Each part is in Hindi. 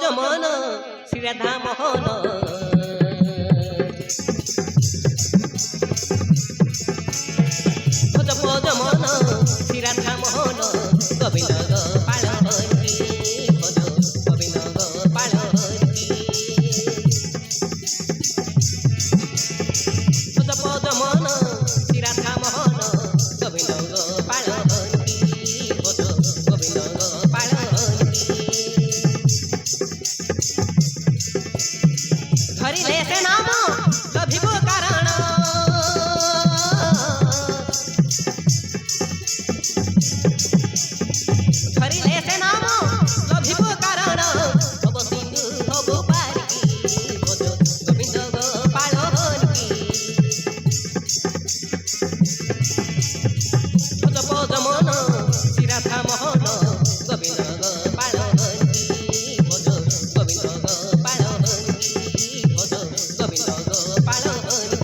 जमन श्री राधा मोहन जमन श्री राधा मोहन गोविंद गोपाल हरि भज गोविंद गोपाल हरि जमन श्री राधा मोहन गोविंद गोपाल हरि भज गोविंद गोपाल हरि धरिले से नाम लभिबो कारण धरिले से नाम लभिबो कारण सब सिंधु सब पारी भज गोविंद गोपाल हरि भज मन श्री राधा मोहन गोविंद गोपाल हरि भज गोविंद गोपाल हरि भज गोविंद गोपाल हरि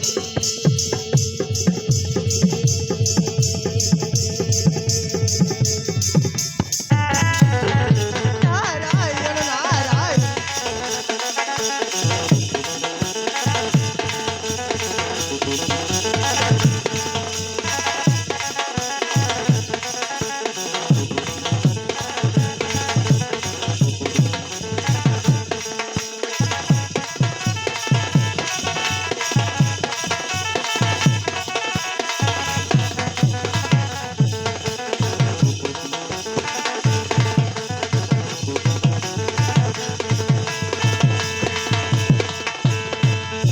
नारायण नारायण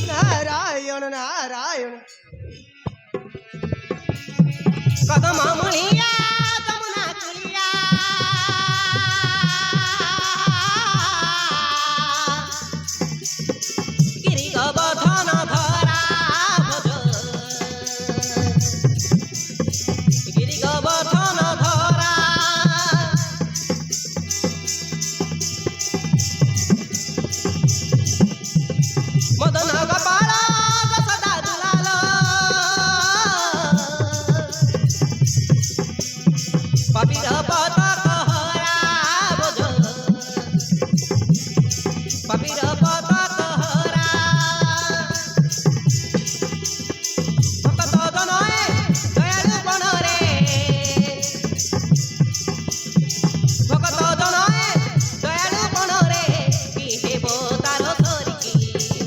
नारायण नारायण कदम मुनिया जमुना कुलिया गिरि गोवर्धन धरा भज गिरि गोवर्धन धरा मदन गोपाल सदा दुलाल कबीर पद कहरा भज कबीर पद कहरा भक्त जनए दयालु बन रे भक्त जनए दयालु बन रे कि हेब तार धरिकी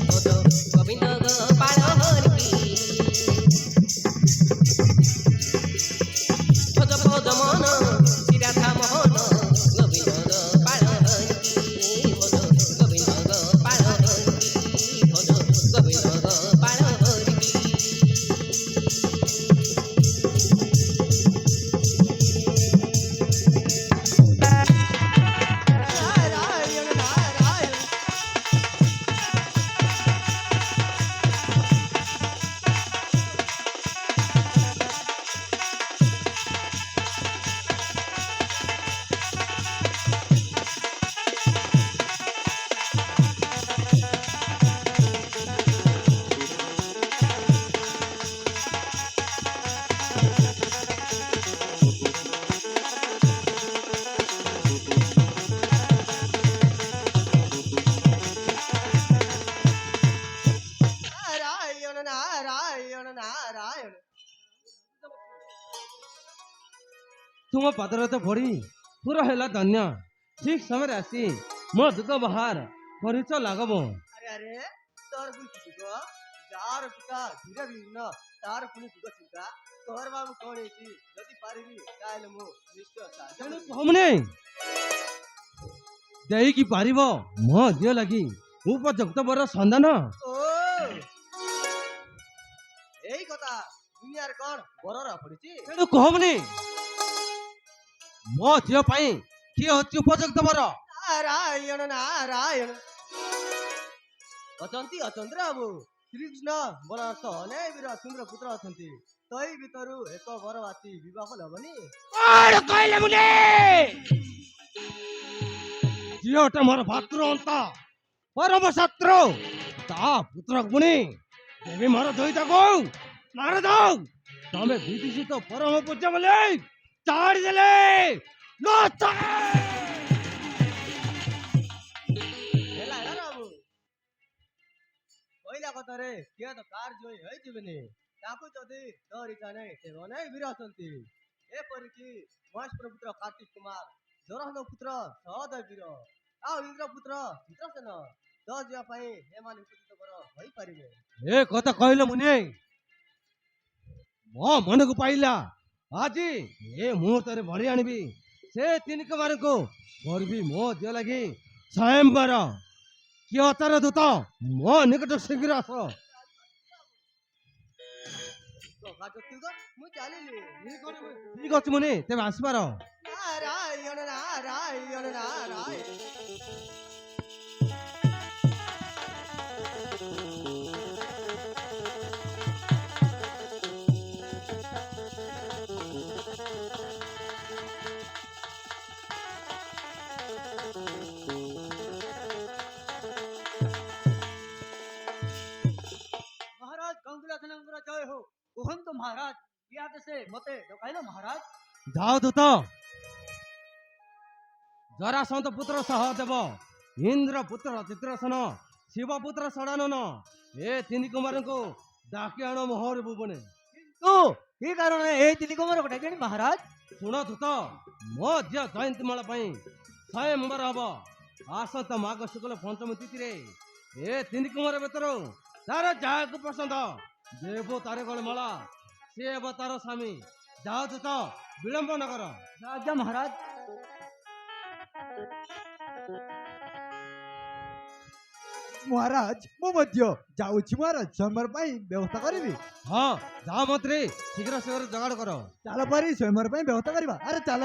भज गोविंद गोपाल हरि भज मन श्री राधा मोहन गोविंद गोपाल हरि भज गोविंद गोपाल हरि भज गोविंद गोपाल हरि नारायण नारायण नारायण नारायण नारायण तुम पदर तो पड़ी पूरा है धन्य ठीक समय आसी मो दुख बाहर परिचय लागब अरे अरे तोर बुझ दुख जार पिता धीरे विघ्न तार पुनि दुख चिंता तोर बाबू कौन है यदि पारिबी ताले मो निश्चय तेणु साथ कहमुने देई की पारिब मो दियो लगी उपयुक्त बर संधान ओ एई कथा दुनिया रे कोन बरर पड़िछि तेणु कहमुने मो दियो पाई किए होची उपयुक्त बर नारायण नारायण अचंती अचंद्र बाबू श्रीकृष्ण बरार्थ अनेक वीर सुंदर पुत्र अछंती तई भितरु एक वर बाती विवाह लबनी कौन कहले मुने जियोटा मोर भातृ अंत परम शत्रु ता पुत्र गुणी देवी मोर दोईता गौ नारद तमे विदुषित परम पूज्य बोले चाड़ देले नो କଥାରେ କିଏ ତ କାର ଜୟୀ ହେଇଯିବେନି। ତାକୁ ଯଦି ତୋର ଇଚ୍ଛା ନାହିଁ ତେବେ ଅନେକ ବୀର ଅଛନ୍ତି। ଏପରିକି ମହେଶ୍ୱର ପୁତ୍ର କାର୍ତ୍ତିକ କୁମାର, ଜରାସନ୍ଧ ପୁତ୍ର ସହଦେବ ବୀର, ଆଉ ଇନ୍ଦ୍ର ପୁତ୍ର ଚିତ୍ରସେନ ତ ଯିବା ପାଇଁ ଏମାନେ ଉପଯୁକ୍ତ କର ହୋଇପାରିବେ। ଏ କଥା କହିଲ ମୁନି, ମୋ ମନକୁ ପାଇଲା। ଆଜି ଏ ମୁହୂର୍ତ୍ତରେ ବଳି ଆଣିବି ସେ ତିନି କୁମାରଙ୍କୁ, କରିବି ମୋ ଝିଅ ଲାଗି ସ୍ୱୟଂବର। କିଏ ଅଚାର ଦୂତ ମୋ ନିକଟ ଶୀଘ୍ର ଆସ। ମୁଁ ଚାଲିଲି। ଠିକ ଅଛି ମୁନି, ତେବେ ଆସିବାର। ନାରାୟଣ ନାରାୟଣ ନାରାୟଣ। महाराज कंगुलाथनंगर जय हो। कुहंत महाराज या से मते डकाइलो महाराज। ଯାଅ ଦୂତ, ଜରାସନ୍ଧ ପୁତ୍ର ସହଦେବ, ଇନ୍ଦ୍ର ପୁତ୍ର ଚିତ୍ରସେନ, ଶିବ ପୁତ୍ର ଷଡ଼ାନନ, ଏ ତିନି କୁମାରଙ୍କୁ ଡାକି ଆଣ ମୋହର ଭୁବନେ। तो ये कारण ए तिनी कुमार को डाकेनी महाराज। ଶୁଣ ଦୂତ, ମୋ ଝିଅ ଜୟନ୍ତୀମାଳ ପାଇଁ ସ୍ୱୟଂବର ହବ ଆସନ୍ତା ମାଘ ଶୁକ୍ଳ ପଞ୍ଚମୀ ତିଥିରେ। ଏ ତିନି କୁମାର ଭିତରୁ ତାର ଯାହାକୁ ପସନ୍ଦ ଦେବ ତାର ଗଳମାଳା, ସେ ହେବ ତାର ସ୍ୱାମୀ। ଯାଅ ଦୂତ, ବିଳମ୍ବ ନ କର। राजा महाराज। महाराज मु मध्य जाऊँ महाराज स्वयंवर ପାଇଁ ବ୍ୟବସ୍ଥା କରିବି। ହଁ ଯାଅ ମନ୍ତ୍ରୀ, ଶୀଘ୍ର ଶୀଘ୍ର ଯୋଗାଡ଼ କର। ଚାଲ ପରି ସ୍ୱୟଂवर ପାଇଁ ବ୍ୟବସ୍ଥା କରିବା। ଆରେ ଚାଲ।